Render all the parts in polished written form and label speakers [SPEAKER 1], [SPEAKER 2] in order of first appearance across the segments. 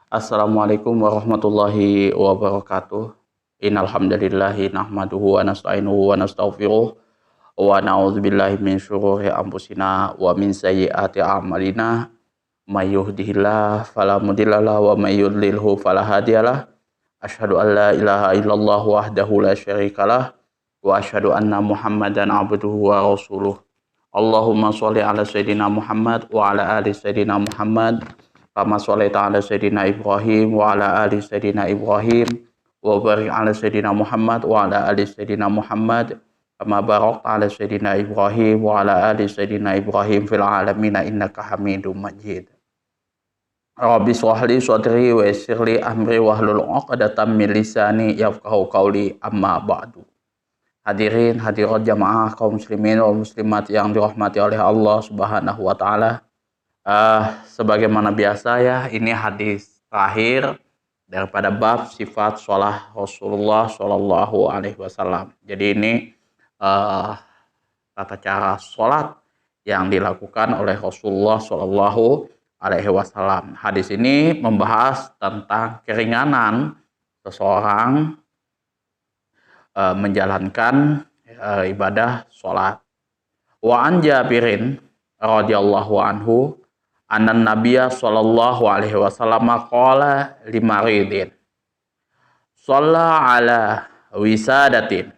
[SPEAKER 1] Assalamualaikum warahmatullahi wabarakatuh. Innal hamdalillahi nahmaduhu wa nasta'inuhu wa nastaghfiruh wa na'udzubillahi min syururi anfusina wa min sayyiati a'malina. May yahdihillahu fala mudhillalah wa may yudlilhu fala hadiyalah. Asyhadu an la ilaha illallah wahdahu la syarikalah wa asyhadu anna Muhammadan abduhu wa rasuluh. Allahumma sholli ala sayyidina Muhammad wa ala ali sayyidina Muhammad kama sholaita ala sayyidina Ibrahim wa ala ali sayyidina Ibrahim wa barik ala sayyidina Muhammad wa ala ali sayyidina Muhammad kama barakta ala sayyidina Ibrahim wa ala ali sayyidina Ibrahim fil alamin innaka Hamidum Majid. Rabbi shrah li sadri wa yassir li amri wahlul 'uqdatam min lisani yafqahu qawli, amma ba'du. Hadirin hadirat jamaah kaum muslimin wal muslimat yang dirahmati oleh Allah Subhanahu wa taala. Sebagaimana biasa ya, ini hadis terakhir daripada bab sifat sholat Rasulullah Shallallahu Alaihi Wasallam. Jadi ini tata cara sholat yang dilakukan oleh Rasulullah Shallallahu Alaihi Wasallam. Hadis ini membahas tentang keringanan seseorang menjalankan ibadah sholat. Wa an Jabirin radhiyallahu anhu annan nabiyya sallallahu alaihi wasallam qala limaridin shalla ala wisadatin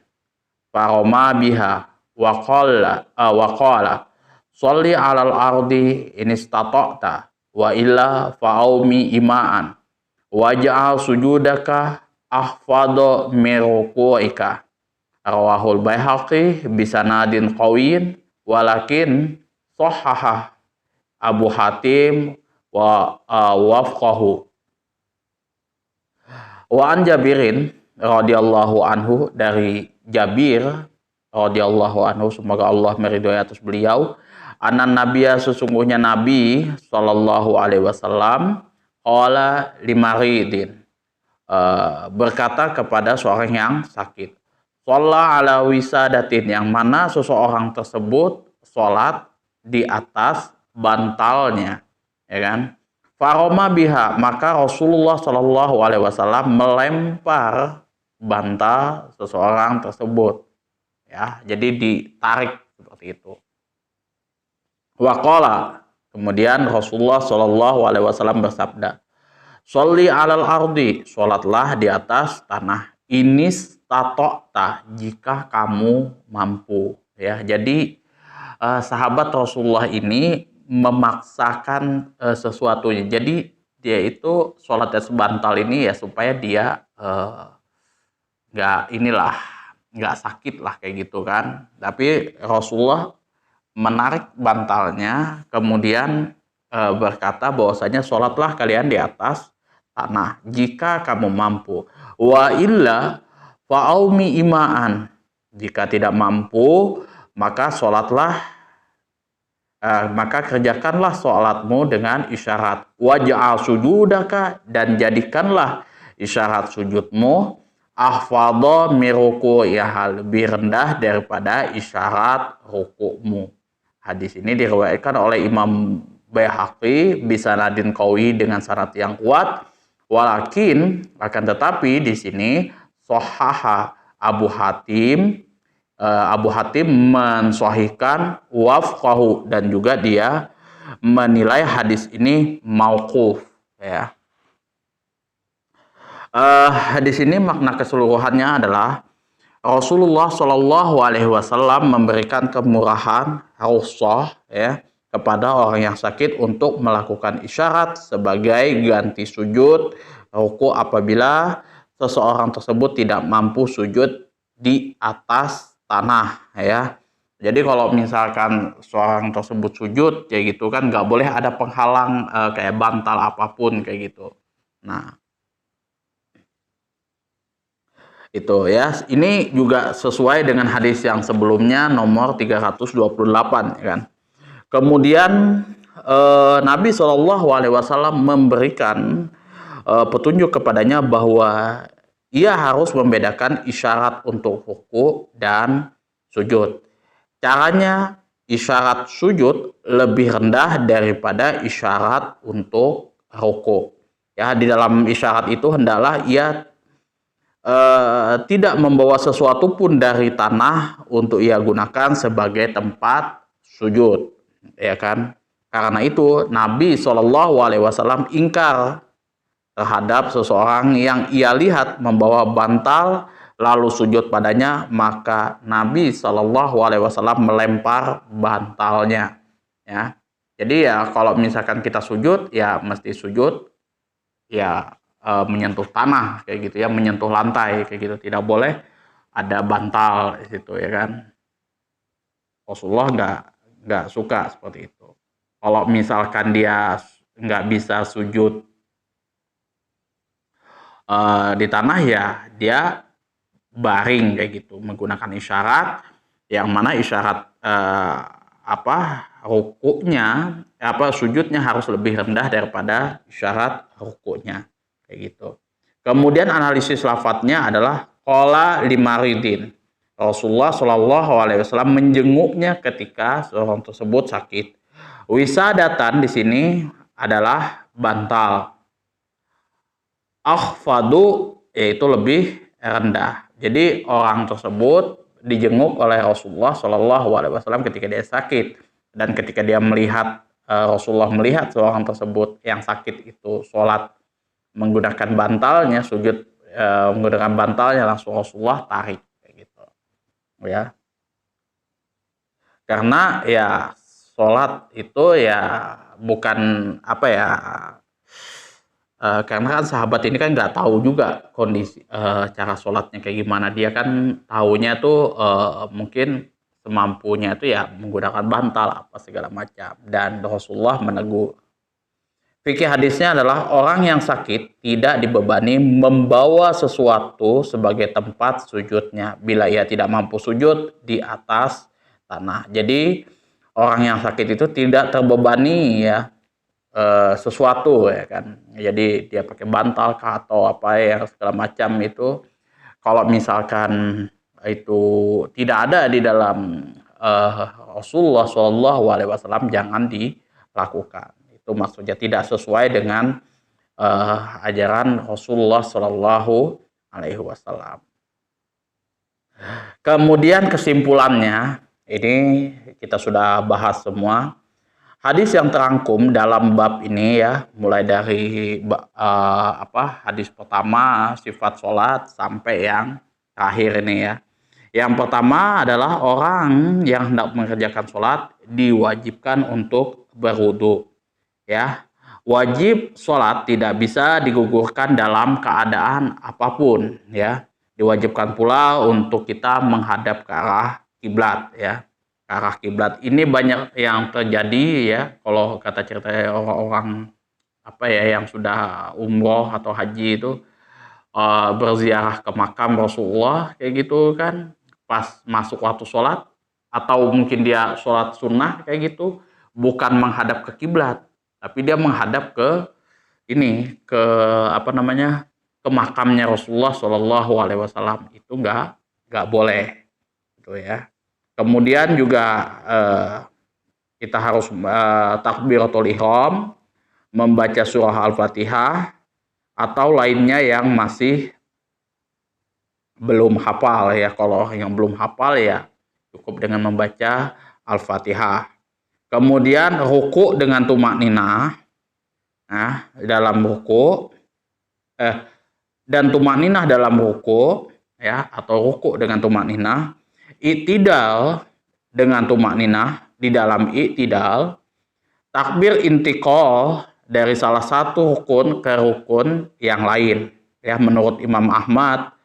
[SPEAKER 1] faroma biha wa qala sholli alal ardi in istata'ta wa illa fa'aumi ima'an waj'al sujudaka ahfadha min ruku'ika. Rawahul Baihaqi bisanadin qawiyyin walakin sahhaha Abu Hatim wa wafqahu. Wa an Jabirin radhiyallahu anhu, dari Jabir radhiyallahu anhu, semoga Allah meridhoi atas beliau, anan nabiyya, sesungguhnya Nabi sallallahu alaihi wasallam, qala limaridin, berkata kepada seorang yang sakit, shalla ala wisadatin, yang mana seseorang tersebut sholat di atas bantalnya, ya kan? Faroma biha, maka Rasulullah Shallallahu Alaihi Wasallam melempar bantal seseorang tersebut, ya. Jadi ditarik seperti itu. Waqala, kemudian Rasulullah Shallallahu Alaihi Wasallam bersabda, sholli alal ardi, sholatlah di atas tanah, inis tatokta, jika kamu mampu, ya. Jadi sahabat Rasulullah ini memaksakan sesuatunya. Jadi dia itu sholatnya sebantal ini ya supaya dia nggak sakit lah kayak gitu kan. Tapi Rasulullah menarik bantalnya, kemudian berkata bahwasanya sholatlah kalian di atas tanah jika kamu mampu. Wa illa fa'aumi ima'an, jika tidak mampu maka sholatlah, maka kerjakanlah sholatmu dengan isyarat. Waj'al sujudaka, dan jadikanlah isyarat sujudmu ahfadha min ruku'iha, lebih rendah daripada isyarat rukukmu. Hadis ini diriwayatkan oleh Imam Baihaqi bisanadin qawi, dengan sanad yang kuat. Walakin, akan tetapi di sini sahhaha Abu Hatim mensahihkan wafqahu, dan juga dia menilai hadis ini mauquf, ya. Hadis ini makna keseluruhannya adalah Rasulullah Shallallahu Alaihi Wasallam memberikan kemurahan, rukhsah, ya, kepada orang yang sakit untuk melakukan isyarat sebagai ganti sujud ruku apabila seseorang tersebut tidak mampu sujud di atas tanah, ya. Jadi kalau misalkan seorang tersebut sujud kayak gitu kan, nggak boleh ada penghalang kayak bantal apapun kayak gitu. Nah, itu ya. Ini juga sesuai dengan hadis yang sebelumnya nomor 328, ya kan. Kemudian Nabi Shallallahu Alaihi Wasallam memberikan petunjuk kepadanya bahwa ia harus membedakan isyarat untuk ruku dan sujud. Caranya, isyarat sujud lebih rendah daripada isyarat untuk ruku. Ya, di dalam isyarat itu hendaklah ia tidak membawa sesuatu pun dari tanah untuk ia gunakan sebagai tempat sujud, ya kan? Karena itu Nabi SAW ingkar terhadap seseorang yang ia lihat membawa bantal lalu sujud padanya, maka Nabi SAW melempar bantalnya. Ya, jadi ya kalau misalkan kita sujud, ya mesti sujud ya menyentuh tanah kayak gitu ya, menyentuh lantai kayak gitu, tidak boleh ada bantal di situ ya kan. Rasulullah nggak suka seperti itu. Kalau misalkan dia nggak bisa sujud di tanah, ya dia baring kayak gitu menggunakan isyarat, yang mana isyarat rukuknya sujudnya harus lebih rendah daripada isyarat rukuknya kayak gitu. Kemudian analisis lafadznya adalah qala limaridin. Rasulullah Shallallahu Alaihi Wasallam menjenguknya ketika seorang tersebut sakit. Wisadatan di sini adalah bantal. Akhfadu yaitu lebih rendah. Jadi orang tersebut dijenguk oleh Rasulullah Shallallahu Alaihi Wasallam ketika dia sakit, dan ketika dia melihat Rasulullah melihat seorang tersebut yang sakit itu sholat menggunakan bantalnya, sujud menggunakan bantalnya, langsung Rasulullah tarik kayak gitu ya, karena ya sholat itu ya bukan karena kan sahabat ini kan nggak tahu juga kondisi cara sholatnya kayak gimana. Dia kan taunya tuh mungkin semampunya itu ya menggunakan bantal apa segala macam, dan Rasulullah menegur. Fikih hadisnya adalah orang yang sakit tidak dibebani membawa sesuatu sebagai tempat sujudnya bila ia tidak mampu sujud di atas tanah. Jadi orang yang sakit itu tidak terbebani ya sesuatu ya kan. Jadi dia pakai bantal kah atau apa yang segala macam itu, kalau misalkan itu tidak ada di dalam Rasulullah SAW, jangan dilakukan. Itu maksudnya tidak sesuai dengan ajaran Rasulullah SAW. Kemudian kesimpulannya, ini kita sudah bahas semua. Hadis yang terangkum dalam bab ini ya, mulai dari hadis pertama sifat sholat sampai yang terakhir ini ya. Yang pertama adalah orang yang hendak mengerjakan sholat diwajibkan untuk berwudu ya. Wajib sholat tidak bisa digugurkan dalam keadaan apapun ya. Diwajibkan pula untuk kita menghadap ke arah kiblat ya. Arah kiblat ini banyak yang terjadi ya, kalau kata cerita orang-orang yang sudah umroh atau haji itu berziarah ke makam Rasulullah kayak gitu kan, pas masuk waktu sholat atau mungkin dia sholat sunnah kayak gitu, bukan menghadap ke kiblat tapi dia menghadap ke ke makamnya Rasulullah Shallallahu Alaihi Wasallam. Itu nggak boleh gitu ya. Kemudian juga kita harus takbiratul ihram, membaca surah Al-Fatihah atau lainnya yang masih belum hafal ya. Kalau yang belum hafal ya cukup dengan membaca Al-Fatihah. Kemudian ruku dengan tumakninah. Nah, dalam ruku dan tumakninah dalam ruku ya, atau ruku dengan tumakninah. I'tidal dengan tumakninah di dalam i'tidal. Takbir intiqal dari salah satu rukun ke rukun yang lain ya, menurut Imam Ahmad.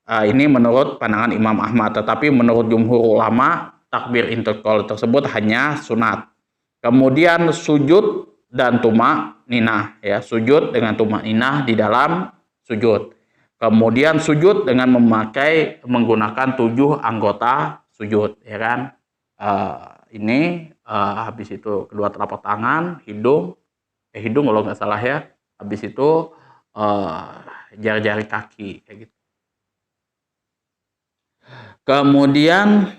[SPEAKER 1] Ini menurut pandangan Imam Ahmad, tetapi menurut jumhur ulama takbir intiqal tersebut hanya sunat. Kemudian sujud dan tumakninah ya, sujud dengan tumakninah di dalam sujud. Kemudian sujud dengan menggunakan 7 anggota sujud ya kan. Habis itu kedua telapak tangan, hidung kalau nggak salah ya. Habis itu jari-jari kaki kayak gitu. Kemudian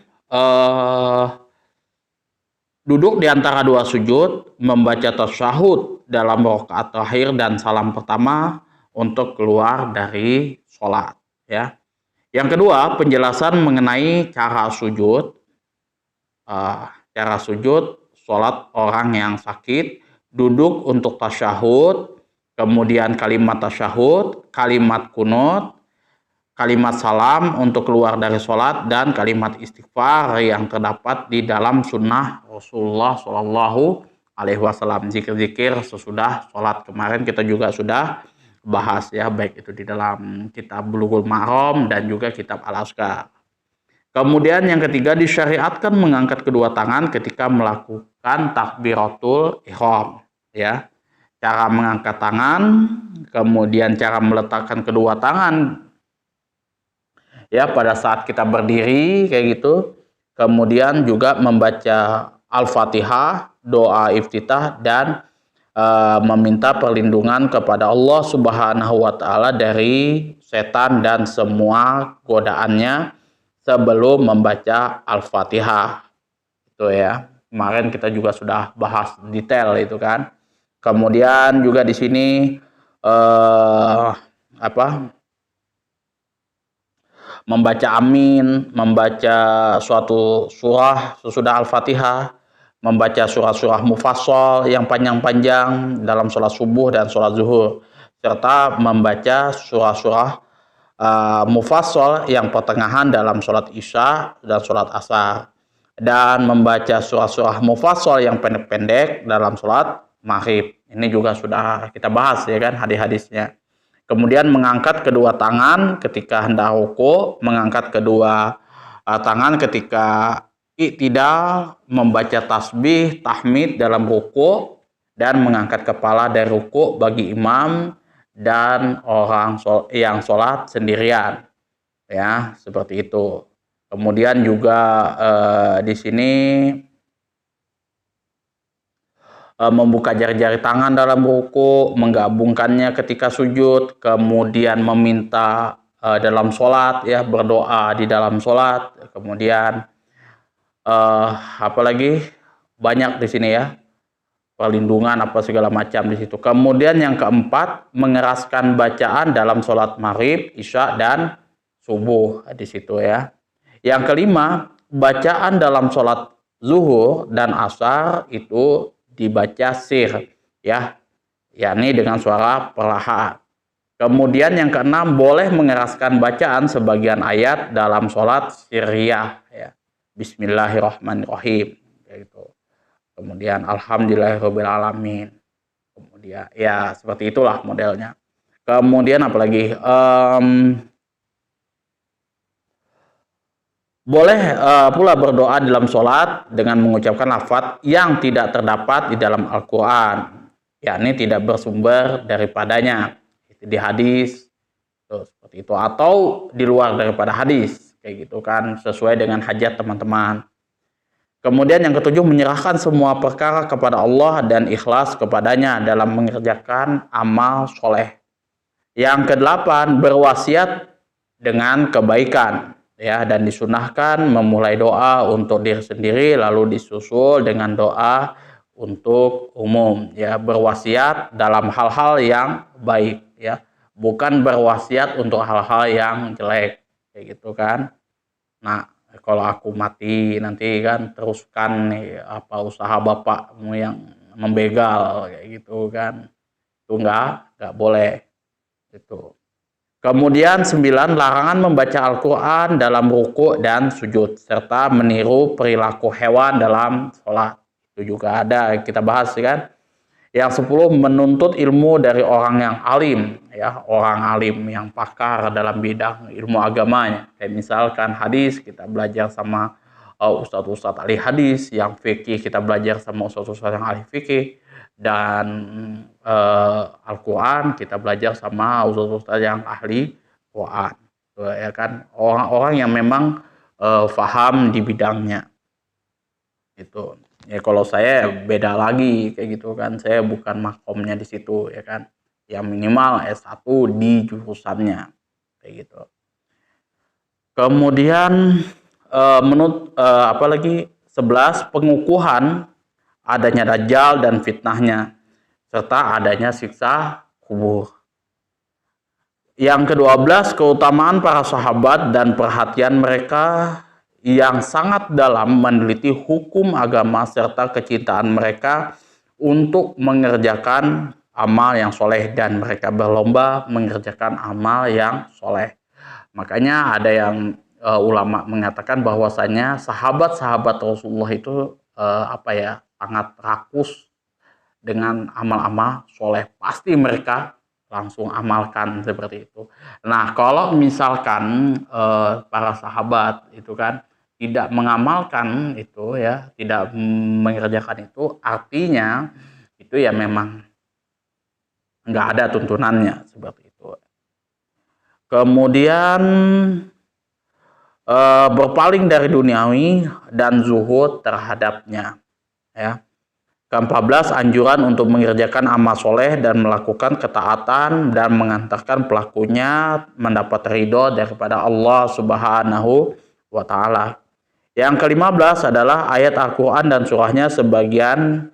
[SPEAKER 1] duduk di antara dua sujud, membaca tasyahud dalam rakaat terakhir dan salam pertama untuk keluar dari sholat. Ya. Yang kedua, penjelasan mengenai cara sujud. Cara sujud sholat orang yang sakit, duduk untuk tasyahud, kemudian kalimat tasyahud, kalimat kunut, kalimat salam untuk keluar dari sholat, dan kalimat istighfar yang terdapat di dalam sunnah Rasulullah Shallallahu Alaihi Wasallam. Zikir-zikir sesudah sholat kemarin kita juga sudah bahas ya, baik itu di dalam kitab Bulughul Maram dan juga kitab Al-Azkar. Kemudian yang ketiga, disyariatkan mengangkat kedua tangan ketika melakukan takbiratul ihram. Ya, cara mengangkat tangan, kemudian cara meletakkan kedua tangan ya pada saat kita berdiri kayak gitu. Kemudian juga membaca Al-Fatihah, doa iftitah, dan meminta perlindungan kepada Allah Subhanahu wa taala dari setan dan semua godaannya sebelum membaca Al-Fatihah. Itu ya. Kemarin kita juga sudah bahas detail itu kan. Kemudian juga di sini membaca amin, membaca suatu surah sesudah Al-Fatihah, membaca surah-surah mufassal yang panjang-panjang dalam sholat subuh dan sholat zuhur, serta membaca surah-surah mufassal yang pertengahan dalam sholat isya dan sholat asar, dan membaca surah-surah mufassal yang pendek-pendek dalam sholat maghrib. Ini juga sudah kita bahas ya kan hadis-hadisnya. Kemudian mengangkat kedua tangan ketika hendak ruku, mengangkat kedua tangan ketika i'tidal, membaca tasbih, tahmid dalam ruku, dan mengangkat kepala dari ruku bagi imam dan orang yang sholat sendirian, ya seperti itu. Kemudian juga di sini membuka jari-jari tangan dalam ruku, menggabungkannya ketika sujud, kemudian meminta dalam sholat, ya berdoa di dalam sholat, kemudian apalagi banyak di sini ya. Perlindungan apa segala macam di situ. Kemudian yang keempat, mengeraskan bacaan dalam sholat maghrib, isya, dan subuh di situ ya. Yang kelima, bacaan dalam sholat zuhur dan asar itu dibaca sir ya, yakni dengan suara perlahan. Kemudian yang keenam, boleh mengeraskan bacaan sebagian ayat dalam sholat sirriyah ya. Bismillahirrahmanirrahim gitu. Kemudian alhamdulillahirobbilalamin. Kemudian ya seperti itulah modelnya. Kemudian apalagi boleh pula berdoa dalam sholat dengan mengucapkan lafaz yang tidak terdapat di dalam Al-Quran, yakni tidak bersumber daripadanya di hadis seperti itu, atau di luar daripada hadis kayak gitu kan, sesuai dengan hajat teman-teman. Kemudian yang ketujuh, menyerahkan semua perkara kepada Allah dan ikhlas kepadanya dalam mengerjakan amal soleh. Yang kedelapan, berwasiat dengan kebaikan ya, dan disunahkan memulai doa untuk diri sendiri lalu disusul dengan doa untuk umum ya. Berwasiat dalam hal-hal yang baik ya, bukan berwasiat untuk hal-hal yang jelek kayak gitu kan. Nah, kalau aku mati nanti kan teruskan nih apa usaha bapakmu yang membegal kayak gitu kan, itu nggak boleh itu. Kemudian 9, larangan membaca Al-Quran dalam ruku dan sujud serta meniru perilaku hewan dalam sholat, itu juga ada kita bahas kan. Yang 10, menuntut ilmu dari orang yang alim ya, orang alim yang pakar dalam bidang ilmu agamanya. Kayak misalkan hadis kita belajar sama ustadz-ustadz ahli hadis, yang fikih kita belajar sama ustadz-ustadz yang ahli fikih, dan Al-Quran kita belajar sama ustadz-ustadz yang ahli Quran. Ya kan, orang-orang yang memang faham di bidangnya itu. Ya kalau saya beda lagi kayak gitu kan, saya bukan makomnya di situ ya kan, yang minimal S1 di jurusannya kayak gitu. Kemudian apalagi 11, pengukuhan adanya Dajjal dan fitnahnya, serta adanya siksa kubur. Yang ke-12, keutamaan para sahabat dan perhatian mereka yang sangat dalam meneliti hukum agama serta kecintaan mereka untuk mengerjakan amal yang soleh, dan mereka berlomba mengerjakan amal yang soleh. Makanya ada yang ulama mengatakan bahwasanya sahabat-sahabat Rasulullah itu sangat rakus dengan amal-amal soleh. Pasti mereka langsung amalkan seperti itu. Nah, kalau misalkan para sahabat itu kan tidak mengamalkan itu ya, tidak mengerjakan itu, artinya itu ya memang nggak ada tuntunannya seperti itu. Kemudian berpaling dari duniawi dan zuhud terhadapnya, ya. Ke-14, anjuran untuk mengerjakan amal soleh dan melakukan ketaatan dan mengantarkan pelakunya mendapat ridho daripada Allah Subhanahu wa Ta'ala. Yang ke-15 adalah ayat Al-Quran dan surahnya sebagian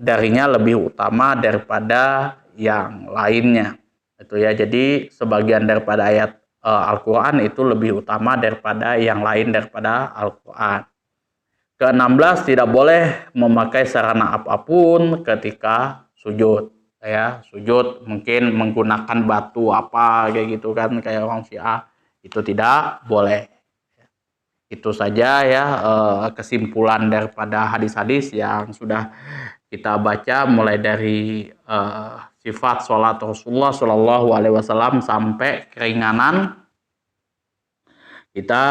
[SPEAKER 1] darinya lebih utama daripada yang lainnya. Itu ya, jadi sebagian daripada ayat Al-Quran itu lebih utama daripada yang lain daripada Al-Quran. Ke-16, tidak boleh memakai sarana apapun ketika sujud, ya. Sujud mungkin menggunakan batu apa kayak gitu kan, kayak orang Syiah, itu tidak boleh. Itu saja ya kesimpulan daripada hadis-hadis yang sudah kita baca, mulai dari sifat sholat Rasulullah Shallallahu Alaihi Wasallam sampai keringanan kita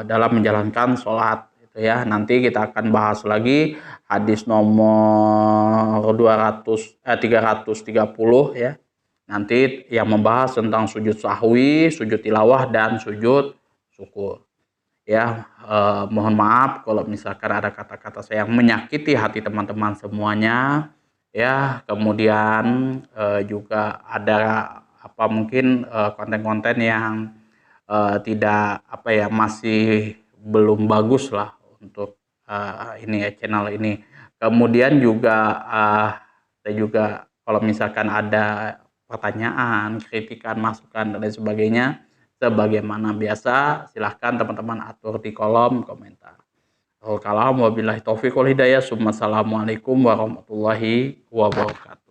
[SPEAKER 1] dalam menjalankan sholat. Ya, nanti kita akan bahas lagi hadis nomor 330 ya. Nanti yang membahas tentang sujud sahwi, sujud tilawah dan sujud syukur. Ya, mohon maaf kalau misalkan ada kata-kata saya yang menyakiti hati teman-teman semuanya. Ya, kemudian juga ada mungkin konten-konten yang tidak masih belum bagus lah untuk ini ya, channel ini. Kemudian juga saya juga kalau misalkan ada pertanyaan, kritikan, masukan dan lain sebagainya, sebagaimana biasa silahkan teman-teman atur di kolom komentar. Wabillahi taufiq wal hidayah. Assalamualaikum warahmatullahi wabarakatuh.